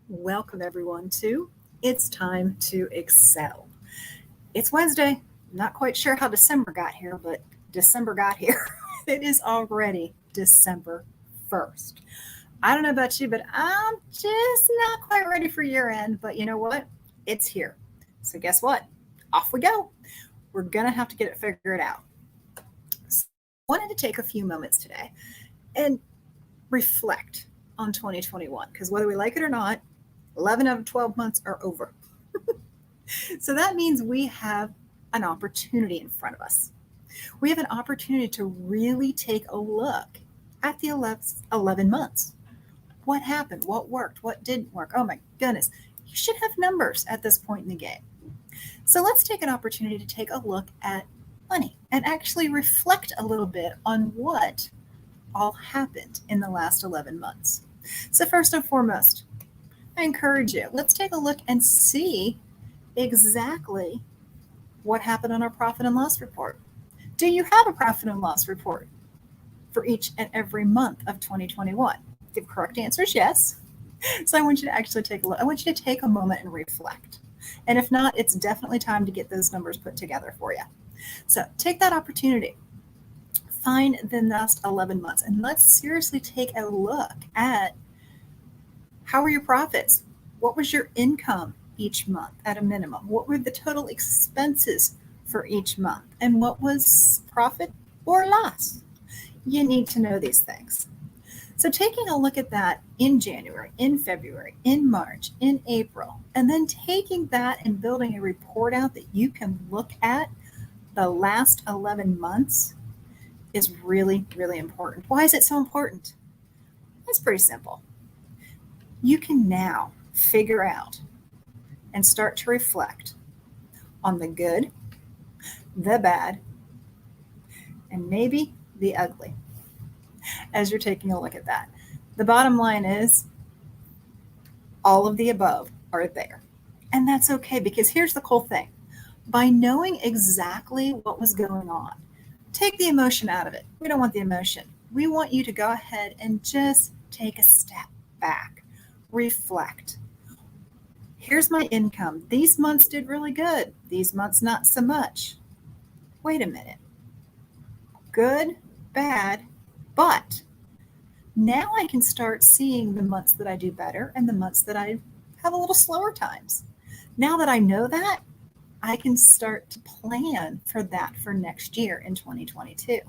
Welcome, everyone, to It's Time to Excel. It's Wednesday. Not quite sure how December got here, but December got here. It is already December 1st. I don't know about you, but I'm just not quite ready for year end. But you know what? It's here. So, guess what? Off we go. We're going to have to get it figured out. So, I wanted to take a few moments today and reflect on 2021 because whether we like it or not, 11 out of 12 months are over. So that means we have an opportunity in front of us. We have an opportunity to really take a look at the 11 months. What happened? What worked? What didn't work? Oh my goodness. You should have numbers at this point in the game. So let's take an opportunity to take a look at money and actually reflect a little bit on what all happened in the last 11 months. So, first and foremost, I encourage you, let's take a look and see exactly what happened on our profit and loss report. Do you have a profit and loss report for each and every month of 2021? The correct answer is yes. So I want you to actually take a look. I want you to take a moment and reflect. And if not, it's definitely time to get those numbers put together for you. So take that opportunity. Find the last 11 months and let's seriously take a look at how are your profits? What was your income each month at a minimum? What were the total expenses for each month? And what was profit or loss? You need to know these things. So, taking a look at that in January, in February, in March, in April, and then taking that and building a report out that you can look at the last 11 months is really, really important. Why is it so important? It's pretty simple. You can now figure out and start to reflect on the good, the bad, and maybe the ugly as you're taking a look at that. The bottom line is all of the above are there. And that's okay because here's the cool thing. By knowing exactly what was going on, take the emotion out of it. We don't want the emotion. We want you to go ahead and just take a step back, reflect. Here's my income. These months did really good. These months, not so much. Wait a minute. Good, bad, but now I can start seeing the months that I do better and the months that I have a little slower times. Now that I know that, I can start to plan for that for next year in 2022.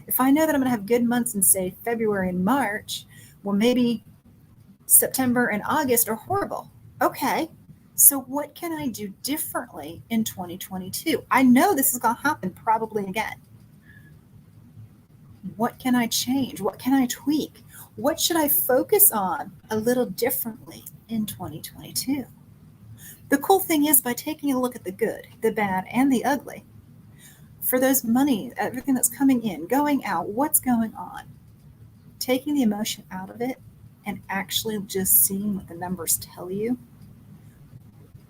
If I know that I'm going to have good months in, say, February and March, well, maybe September and August are horrible. Okay, so what can I do differently in 2022? I know this is going to happen probably again. What can I change? What can I tweak? What should I focus on a little differently in 2022? The cool thing is by taking a look at the good, the bad, and the ugly, for those money, everything that's coming in, going out, what's going on, taking the emotion out of it and actually just seeing what the numbers tell you,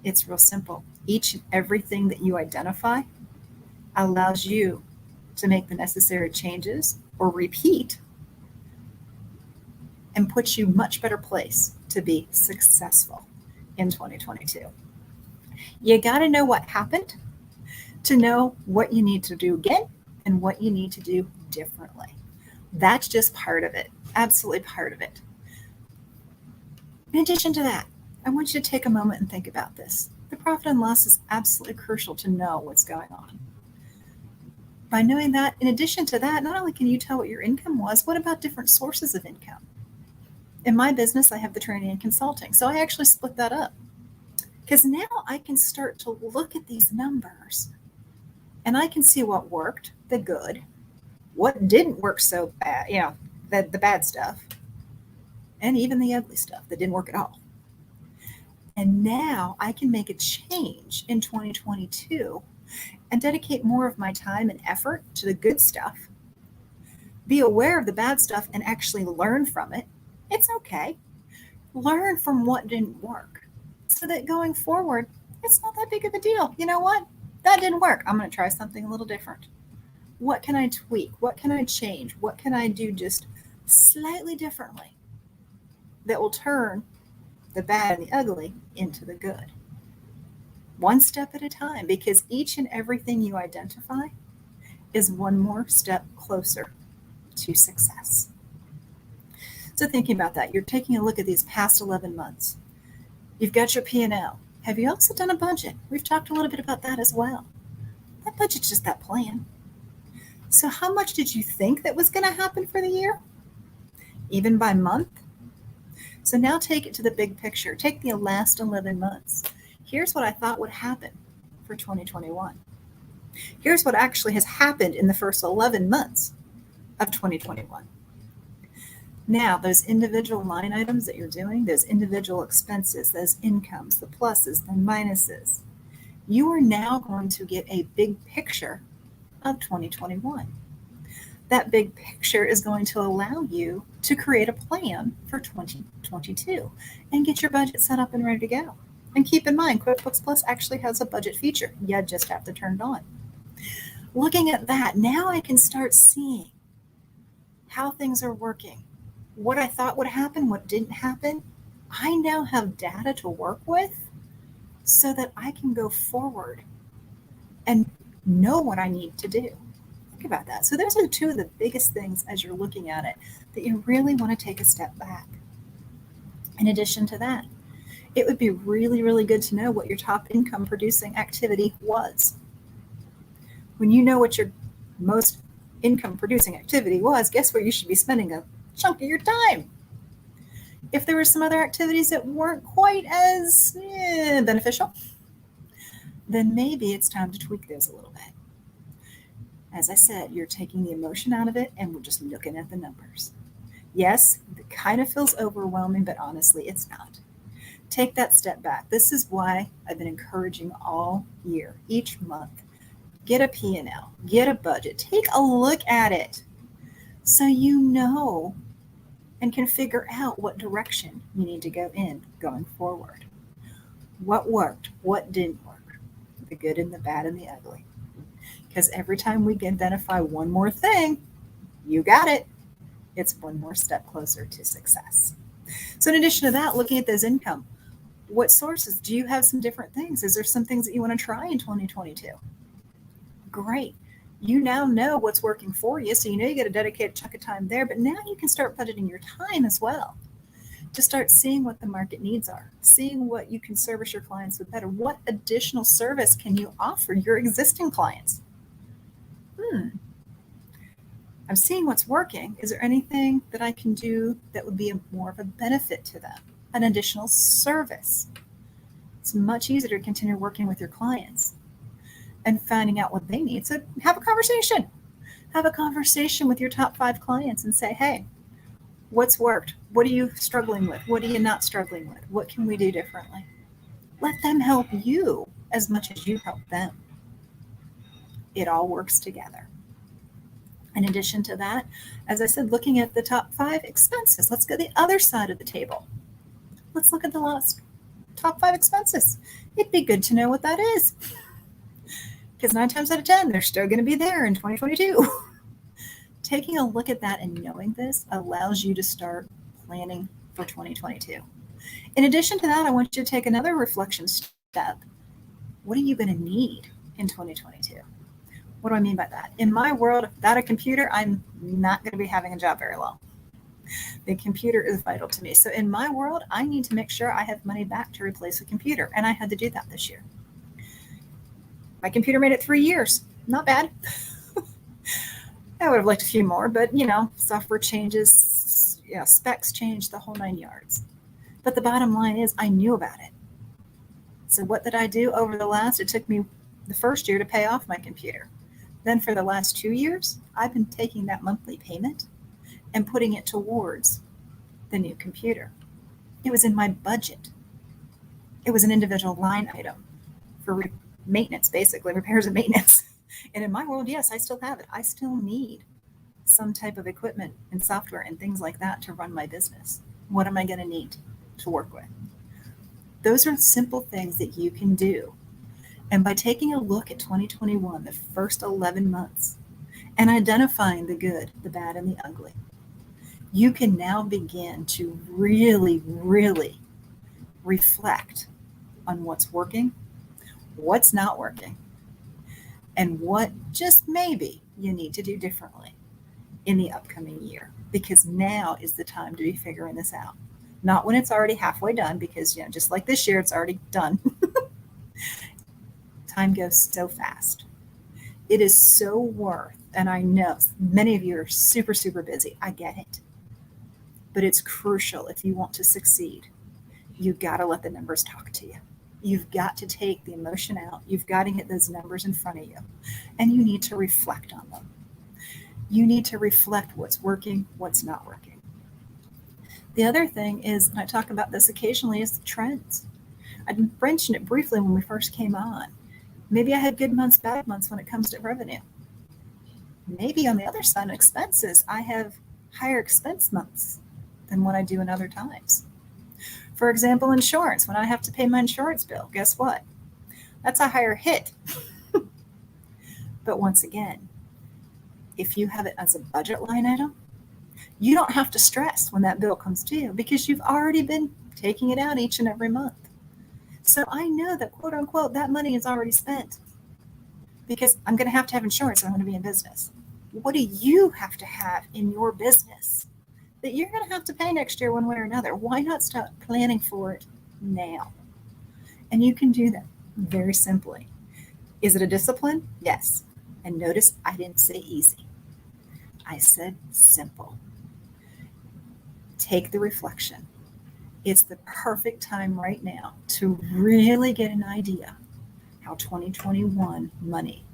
it's real simple. Each and everything that you identify allows you to make the necessary changes or repeat and puts you much better place to be successful in 2022. You got to know what happened to know what you need to do again and what you need to do differently. That's just part of it, absolutely part of it. In addition to that, I want you to take a moment and think about this. The profit and loss is absolutely crucial to know what's going on. By knowing that, in addition to that, not only can you tell what your income was, what about different sources of income? In my business, I have the training and consulting. So I actually split that up because now I can start to look at these numbers and I can see what worked, the good, what didn't work so bad, the bad stuff, and even the ugly stuff that didn't work at all. And now I can make a change in 2022 and dedicate more of my time and effort to the good stuff. Be aware of the bad stuff and actually learn from it. It's okay. Learn from what didn't work so that going forward, it's not that big of a deal. You know what? That didn't work. I'm going to try something a little different. What can I tweak? What can I change? What can I do just slightly differently that will turn the bad and the ugly into the good. One step at a time, because each and everything you identify is one more step closer to success. So thinking about that, you're taking a look at these past 11 months. You've got your P&L. Have you also done a budget? We've talked a little bit about that as well. That budget's just that plan. So how much did you think that was going to happen for the year? Even by month? So now take it to the big picture. Take the last 11 months. Here's what I thought would happen for 2021. Here's what actually has happened in the first 11 months of 2021. Now, those individual line items that you're doing, those individual expenses, those incomes, the pluses, the minuses, you are now going to get a big picture of 2021. That big picture is going to allow you to create a plan for 2022 and get your budget set up and ready to go. And keep in mind, QuickBooks Plus actually has a budget feature. You just have to turn it on. Looking at that, now I can start seeing how things are working, what I thought would happen, what didn't happen. I now have data to work with so that I can go forward and know what I need to do. Think about that. So those are two of the biggest things as you're looking at it that you really want to take a step back. In addition to that, it would be really, really good to know what your top income producing activity was. When you know what your most income producing activity was, guess where you should be spending a chunk of your time. If there were some other activities that weren't quite as beneficial, then maybe it's time to tweak those a little bit. As I said, you're taking the emotion out of it and we're just looking at the numbers. Yes, it kind of feels overwhelming, but honestly, it's not. Take that step back. This is why I've been encouraging all year, each month. Get a P&L, get a budget, take a look at it so you know and can figure out what direction you need to go in going forward. What worked, what didn't work, the good and the bad and the ugly. Because every time we identify one more thing, you got it. It's one more step closer to success. So in addition to that, looking at those income, what sources? Do you have some different things? Is there some things that you want to try in 2022? Great. You now know what's working for you. So you know you got a dedicated chunk of time there, but now you can start budgeting your time as well to start seeing what the market needs are, seeing what you can service your clients with better. What additional service can you offer your existing clients? I'm seeing what's working. Is there anything that I can do that would be more of a benefit to them? An additional service. It's much easier to continue working with your clients and finding out what they need. So have a conversation. Have a conversation with your top 5 clients and say, hey, what's worked? What are you struggling with? What are you not struggling with? What can we do differently? Let them help you as much as you help them. It all works together. In addition to that, as I said, looking at the top 5 expenses, let's go to the other side of the table. Let's look at the last top 5 expenses. It'd be good to know what that is. Because 9 times out of 10, they're still going to be there in 2022. Taking a look at that and knowing this allows you to start planning for 2022. In addition to that, I want you to take another reflection step. What are you going to need in 2022? What do I mean by that? In my world, without a computer, I'm not going to be having a job very long. The computer is vital to me. So in my world, I need to make sure I have money back to replace a computer. And I had to do that this year. My computer made it 3 years. Not bad. I would have liked a few more, but software changes, specs change, the whole 9 yards. But the bottom line is I knew about it. So what did I do over it took me the first year to pay off my computer. Then for the last 2 years, I've been taking that monthly payment and putting it towards the new computer. It was in my budget. It was an individual line item for maintenance, basically, repairs and maintenance. And in my world, yes, I still have it. I still need some type of equipment and software and things like that to run my business. What am I going to need to work with? Those are simple things that you can do. And by taking a look at 2021, the first 11 months, and identifying the good, the bad, and the ugly, you can now begin to really, really reflect on what's working, what's not working, and what just maybe you need to do differently in the upcoming year. Because now is the time to be figuring this out. Not when it's already halfway done, because just like this year, it's already done. Time goes so fast. It is so worth, and I know many of you are super, super busy. I get it. But it's crucial if you want to succeed. You've got to let the numbers talk to you. You've got to take the emotion out. You've got to get those numbers in front of you. And you need to reflect on them. You need to reflect what's working, what's not working. The other thing is, and I talk about this occasionally, is the trends. I mentioned it briefly when we first came on. Maybe I had good months, bad months when it comes to revenue. Maybe on the other side of expenses, I have higher expense months than what I do in other times. For example, insurance. When I have to pay my insurance bill, guess what? That's a higher hit. But once again, if you have it as a budget line item, you don't have to stress when that bill comes due because you've already been taking it out each and every month. So I know that, quote unquote, that money is already spent because I'm going to have insurance if I'm going to be in business. What do you have to have in your business that you're going to have to pay next year one way or another? Why not start planning for it now? And you can do that very simply. Is it a discipline? Yes. And notice I didn't say easy. I said simple. Take the reflection. It's the perfect time right now to really get an idea how 2021 money,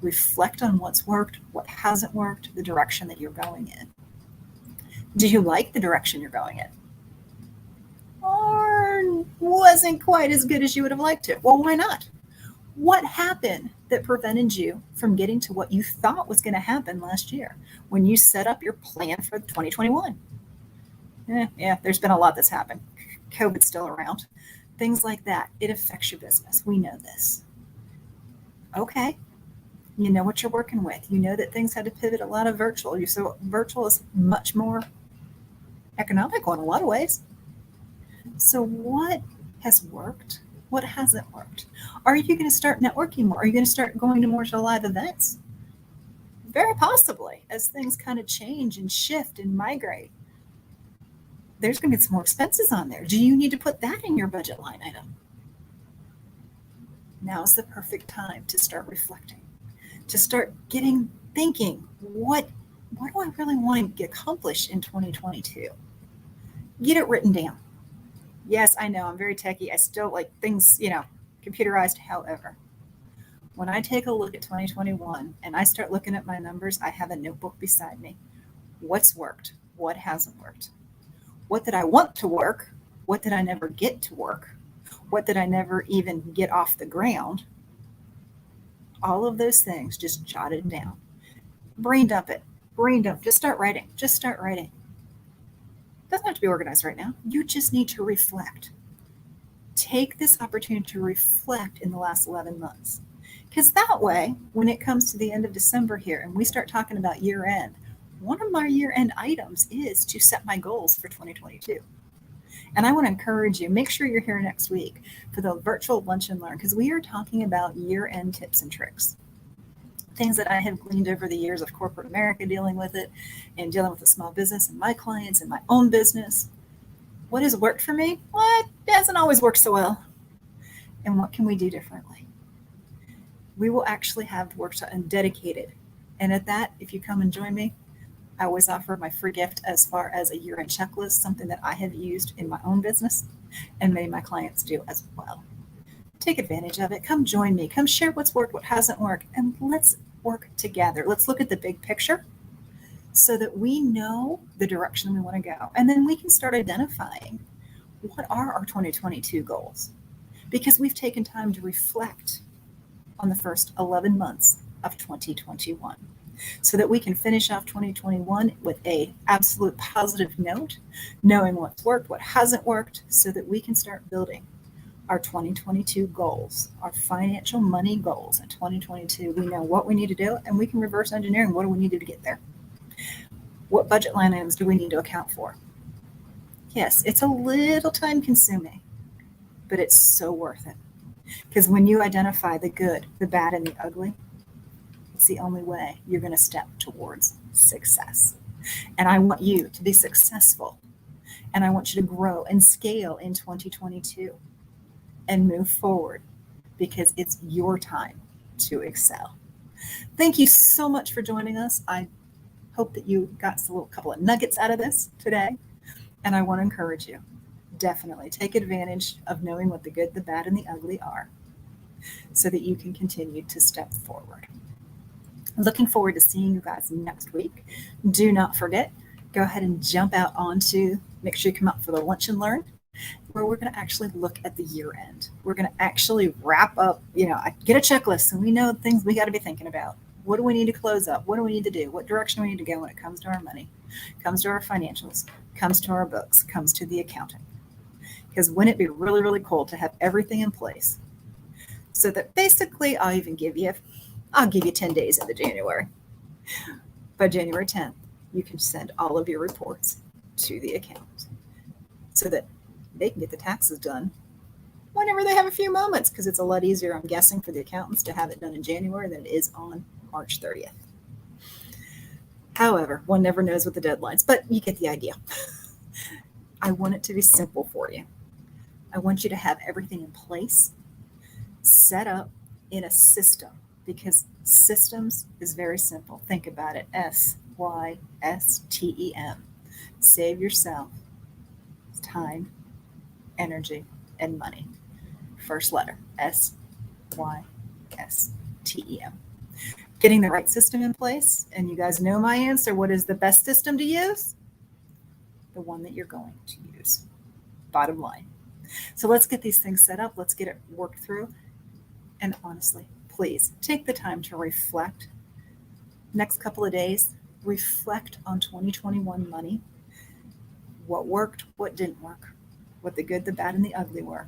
reflect on what's worked, what hasn't worked, the direction that you're going in. Do you like the direction you're going in? Or wasn't quite as good as you would have liked it? Well, why not? What happened that prevented you from getting to what you thought was going to happen last year when you set up your plan for 2021? Yeah, there's been a lot that's happened. COVID's still around. Things like that. It affects your business. We know this. Okay. You know what you're working with. You know that things had to pivot a lot of virtual. So virtual is much more economical in a lot of ways. So what has worked? What hasn't worked? Are you going to start networking more? Are you going to start going to more live events? Very possibly, as things kind of change and shift and migrate. There's going to be some more expenses on there. Do you need to put that in your budget line item? Now is the perfect time to start reflecting, to start thinking, what do I really want to get accomplished in 2022? Get it written down. Yes, I know I'm very techie. I still like things, computerized. However, when I take a look at 2021 and I start looking at my numbers, I have a notebook beside me. What's worked? What hasn't worked? What did I want to work? What did I never get to work? What did I never even get off the ground? All of those things just jotted down. Brain dump it. Brain dump. Just start writing. It doesn't have to be organized right now. You just need to reflect. Take this opportunity to reflect in the last 11 months. Because that way, when it comes to the end of December here and we start talking about year end, one of my year-end items is to set my goals for 2022. And I want to encourage you, make sure you're here next week for the virtual lunch and learn, because we are talking about year-end tips and tricks. Things that I have gleaned over the years of corporate America, dealing with it and dealing with a small business and my clients and my own business. What has worked for me? What hasn't always worked so well? And what can we do differently? We will actually have workshop and dedicated. And at that, if you come and join me, I always offer my free gift as far as a year-end checklist, something that I have used in my own business and many of my clients do as well. Take advantage of it. Come join me. Come share what's worked, what hasn't worked, and let's work together. Let's look at the big picture so that we know the direction we want to go. And then we can start identifying what are our 2022 goals, because we've taken time to reflect on the first 11 months of 2021. So that we can finish off 2021 with a absolute positive note, knowing what's worked, what hasn't worked, so that we can start building our 2022 goals, our financial money goals in 2022. We know what we need to do, and we can reverse engineering. What do we need to do to get there? What budget line items do we need to account for? Yes, it's a little time consuming, but it's so worth it. Because when you identify the good, the bad, and the ugly, it's the only way you're going to step towards success. And I want you to be successful. And I want you to grow and scale in 2022 and move forward because it's your time to excel. Thank you so much for joining us. I hope that you got a little couple of nuggets out of this today. And I want to encourage you, definitely take advantage of knowing what the good, the bad, and the ugly are so that you can continue to step forward. Looking forward to seeing you guys next week. Do not forget, go ahead and jump out onto, make sure you come out for the Lunch and Learn, where we're going to actually look at the year end. We're going to actually wrap up, I get a checklist and we know things we got to be thinking about. What do we need to close up? What do we need to do? What direction do we need to go when it comes to our money, comes to our financials, comes to our books, comes to the accounting? Because wouldn't it be really, really cool to have everything in place so that basically I'll give you 10 days into January. By January 10th, you can send all of your reports to the accountant so that they can get the taxes done whenever they have a few moments, because it's a lot easier, I'm guessing, for the accountants to have it done in January than it is on March 30th. However, one never knows with the deadlines, but you get the idea. I want it to be simple for you. I want you to have everything in place, set up in a system, because systems is very simple. Think about it. SYSTEM. Save yourself time, energy, and money. First letter, SYSTEM. Getting the right system in place, and you guys know my answer. What is the best system to use? The one that you're going to use. Bottom line. So let's get these things set up. Let's get it worked through. And honestly, please take the time to reflect. Next couple of days, reflect on 2021 money. What worked, what didn't work, what the good, the bad, and the ugly were.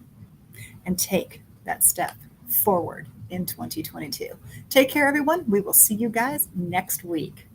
And take that step forward in 2022. Take care, everyone. We will see you guys next week.